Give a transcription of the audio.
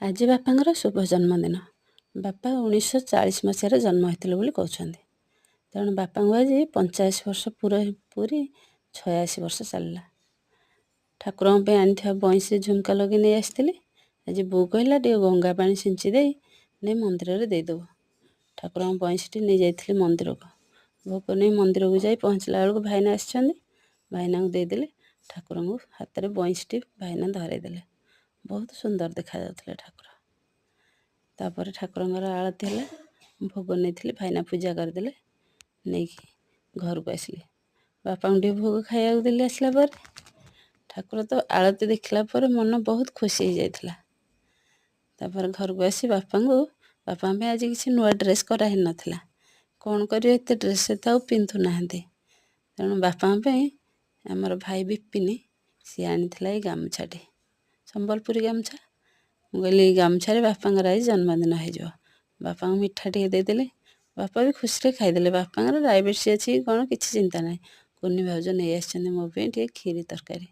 ଆଜି ବାପାଙ୍କର ଶୁଭ ଜନ୍ମଦିନ। ବାପା 1940 ମସିହାରେ ଜନ୍ମ ହୋଇଥିଲେ ବୋଲି କହୁଛନ୍ତି। ତେଣୁ ବାପାଙ୍କୁ ଆଜି 85 ବର୍ଷ ପୁରୀ 86 ବର୍ଷ ଚାଲିଲା। ଠାକୁରଙ୍କ ପାଇଁ ଆଣିଥିବା ବଇଁଶିରେ ଝୁମକା ଲଗେଇ ନେଇ ଆସିଥିଲି। ଆଜି ବୋଉ କହିଲା ଟିକେ ଗଙ୍ଗା ପାଣି ଛିଞ୍ଚି ନେଇ ମନ୍ଦିରରେ ଦେଇଦେବୁ। ଠାକୁରଙ୍କ ବଇଁଶିଟି ନେଇଯାଇଥିଲି ମନ୍ଦିରକୁ। ଭୋଗ ନେଇ ମନ୍ଦିରକୁ ଯାଇ ପହଞ୍ଚିଲା ବେଳକୁ ଭାଇନା ଆସିଛନ୍ତି। ଭାଇନାଙ୍କୁ ଦେଇଦେଲେ। ଠାକୁରଙ୍କୁ ହାତରେ ବଇଁଶିଟି ଭାଇନା ଧରାଇଦେଲେ। ବହୁତ ସୁନ୍ଦର ଦେଖାଯାଉଥିଲେ ଠାକୁର। ତାପରେ ଠାକୁରଙ୍କର ଆଳତି ହେଲା। ଭୋଗ ନେଇଥିଲି, ଭାଇନା ପୂଜା କରିଦେଲେ। ନେଇକି ଘରକୁ ଆସିଲି। ବାପାଙ୍କୁ ଟିକେ ଭୋଗ ଖାଇବାକୁ ଦେଲି ଆସିଲା ପରେ। ଠାକୁର ତ ଆଳତି ଦେଖିଲା ପରେ ମନ ବହୁତ ଖୁସି ହେଇଯାଇଥିଲା। ତାପରେ ଘରକୁ ଆସି ବାପାଙ୍କ ପାଇଁ ଆଜି କିଛି ନୂଆ ଡ୍ରେସ୍ କରାହେଇନଥିଲା। କ'ଣ କରିବେ, ଏତେ ଡ୍ରେସ୍ ତ ଆଉ ପିନ୍ଧୁନାହାନ୍ତି। ତେଣୁ ବାପାଙ୍କ ପାଇଁ ଆମର ଭାଇ ବିପିନି ସିଏ ଆଣିଥିଲା ଏଇ ଗାମୁଛାଟି, ସମ୍ବଲପୁରୀ ଗାମୁଛା। ମୁଁ କହିଲି ଏଇ ଗାମୁଛାରେ ବାପାଙ୍କର ଆଜି ଜନ୍ମଦିନ ହେଇଯିବ। ବାପାଙ୍କୁ ମିଠା ଟିକେ ଦେଇଦେଲି। ବାପା ବି ଖୁସିରେ ଖାଇଦେଲେ। ବାପାଙ୍କର ଡାଇବେଟିସ୍ ଅଛି କ'ଣ କିଛି ଚିନ୍ତା ନାହିଁ। କୁନି ଭାଉଜ ନେଇ ଆସିଛନ୍ତି ମୋ ପାଇଁ ଟିକେ କ୍ଷୀରି ତରକାରୀ।